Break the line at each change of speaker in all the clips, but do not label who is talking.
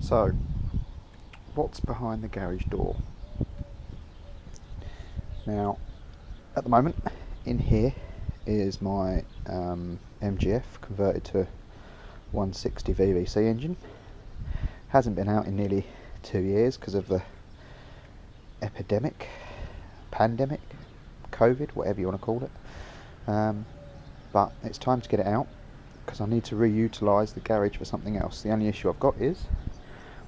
So, what's behind the garage door? Now, at the moment, in here is my MGF converted to 160 VVC engine. Hasn't been out in nearly 2 years because of the pandemic, COVID, whatever you want to call it. But it's time to get it out because I need to reutilise the garage for something else. The only issue I've got is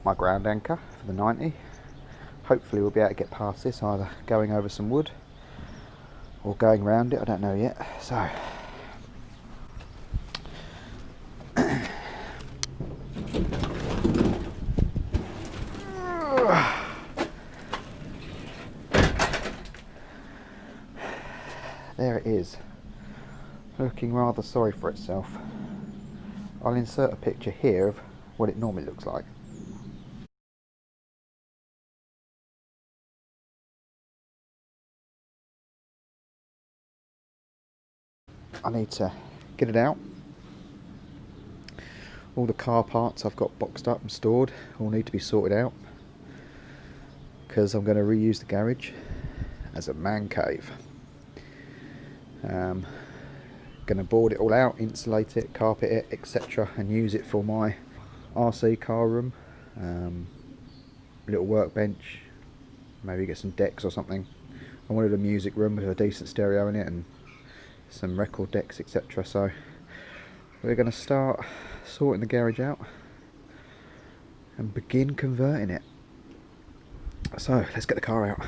my ground anchor for the 90. Hopefully we'll be able to get past this, either going over some wood or going round it, I don't know yet. So there it is, looking rather sorry for itself. I'll insert a picture here of what it normally looks like. I need to get it out. All the car parts I've got boxed up and stored all need to be sorted out because I'm going to reuse the garage as a man cave. Going to board it all out, insulate it, carpet it, etc., and use it for my RC car room, little workbench, maybe get some decks or something. I wanted a music room with a decent stereo in it and some record decks, etc. So we're going to start sorting the garage out and begin converting it. So let's get the car out.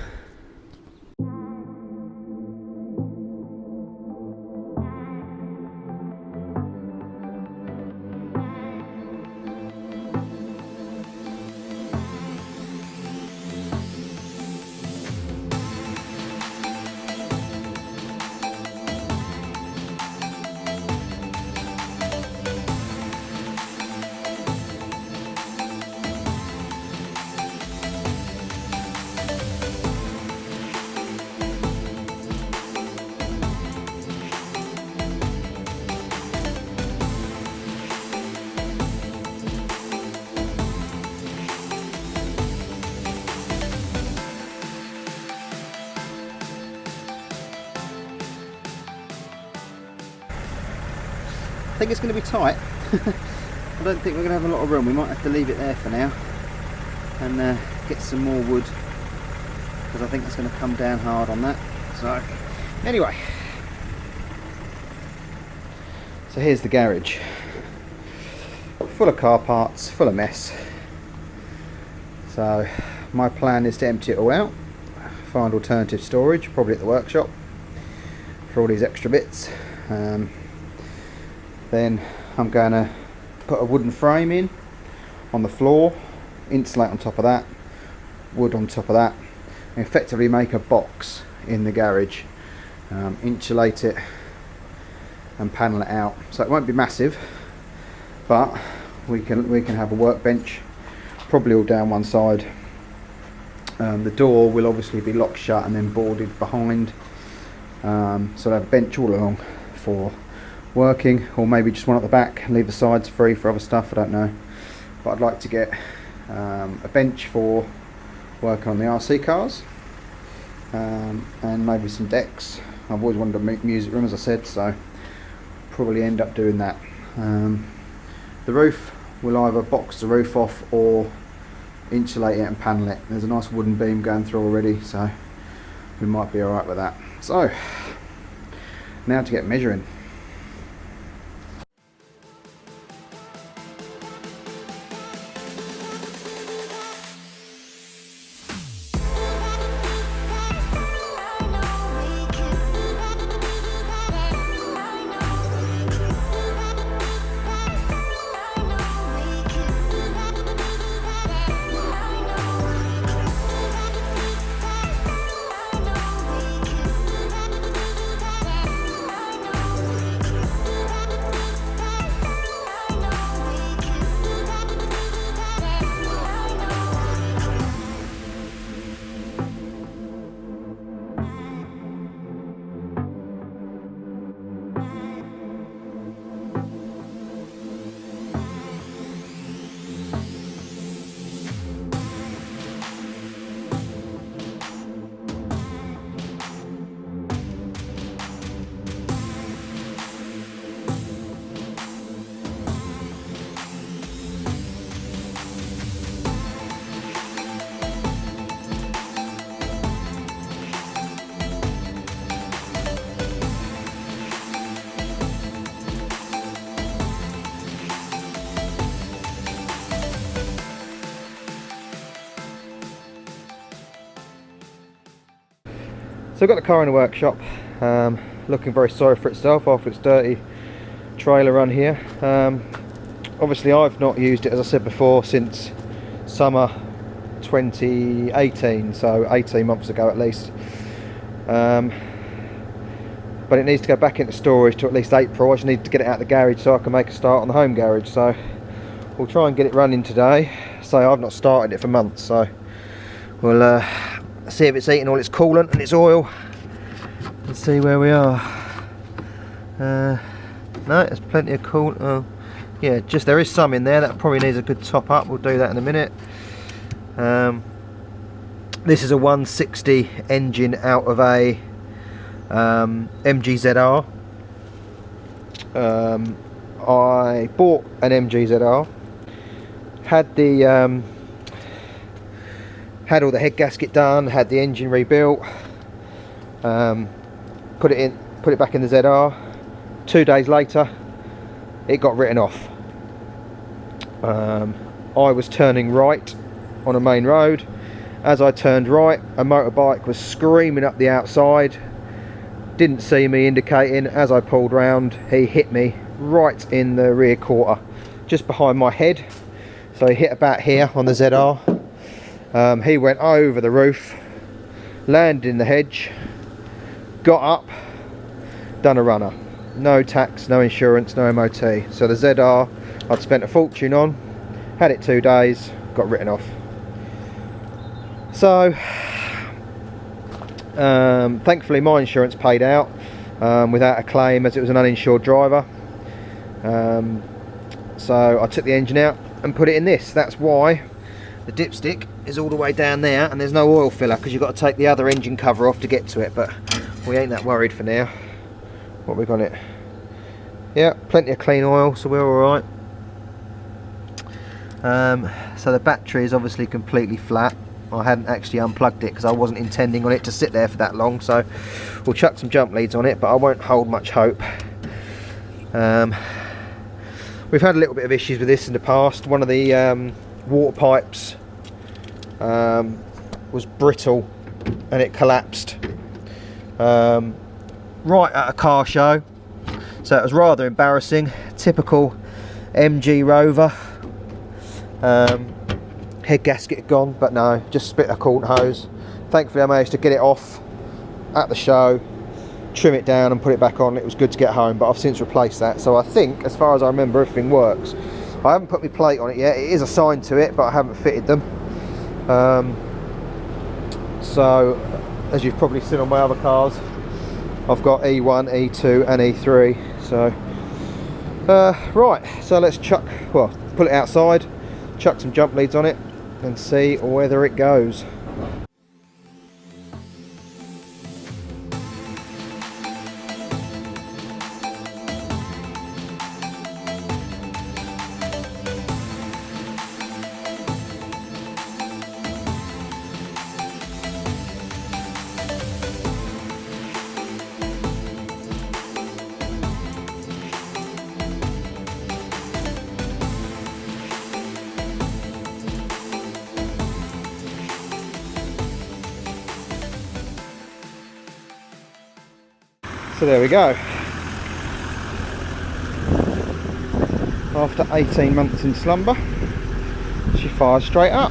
I think it's going to be tight. I don't think we're going to have a lot of room. We might have to leave it there for now and get some more wood because I think it's going to come down hard on that. So anyway, so here's the garage, full of car parts, full of mess. So my plan is to empty it all out, find alternative storage, probably at the workshop, for all these extra bits. Then I'm going to put a wooden frame in on the floor, insulate on top of that, wood on top of that, and effectively make a box in the garage, insulate it and panel it out. So it won't be massive, but we can have a workbench, probably all down one side. The door will obviously be locked shut and then boarded behind, so I'll have a bench all along for working, or maybe just one at the back and leave the sides free for other stuff, I don't know. But I'd like to get a bench for working on the RC cars, and maybe some decks. I've always wanted a music room, as I said, so probably end up doing that. The roof, will either box the roof off or insulate it and panel it. There's a nice wooden beam going through already, so we might be alright with that. So now to get measuring. So I've got the car in the workshop, looking very sorry for itself after its dirty trailer run here. Obviously I've not used it, as I said before, since summer 2018, so 18 months ago at least. But it needs to go back into storage to at least April. I just need to get it out of the garage so I can make a start on the home garage. So we'll try and get it running today. So I've not started it for months, so we'll see if it's eating all its coolant and its oil and see where we are. No, there's plenty of coolant. Oh, yeah, just there is some in there that probably needs a good top up. We'll do that in a minute. This is a 160 engine out of a MGZR. I bought an MGZR, had the had all the head gasket done, had the engine rebuilt, put it back in the ZR. 2 days later it got written off. I was turning right on a main road. As I turned right, a motorbike was screaming up the outside, didn't see me indicating. As I pulled round, he hit me right in the rear quarter, just behind my head. So he hit about here on the ZR. He went over the roof, landed in the hedge, got up, done a runner. No tax, no insurance, no MOT. So the ZR I'd spent a fortune on, had it 2 days, got written off. So thankfully my insurance paid out without a claim, as it was an uninsured driver. So I took the engine out and put it in this. That's why the dipstick is all the way down there and there's no oil filler, because you've got to take the other engine cover off to get to it. But we ain't that worried for now. What we got it? Yeah, plenty of clean oil, so we're all right. So the battery is obviously completely flat. I hadn't actually unplugged it because I wasn't intending on it to sit there for that long, so we'll chuck some jump leads on it, but I won't hold much hope. We've had a little bit of issues with this in the past. One of the water pipes was brittle and it collapsed right at a car show, so it was rather embarrassing. Typical MG Rover. Head gasket had gone, but no, just split a coolant hose. Thankfully I managed to get it off at the show, trim it down and put it back on. It was good to get home, but I've since replaced that. So I think, as far as I remember, everything works. I haven't put my plate on it yet. It is assigned to it, but I haven't fitted them. So as you've probably seen on my other cars, I've got E1, E2 and E3. So right, so let's pull it outside, chuck some jump leads on it and see whether it goes. So there we go. After 18 months in slumber, she fires straight up.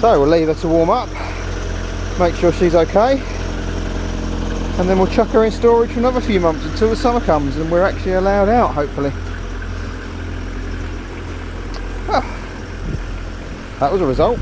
So we'll leave her to warm up, make sure she's okay, and then we'll chuck her in storage for another few months until the summer comes and we're actually allowed out, hopefully. Well, that was a result.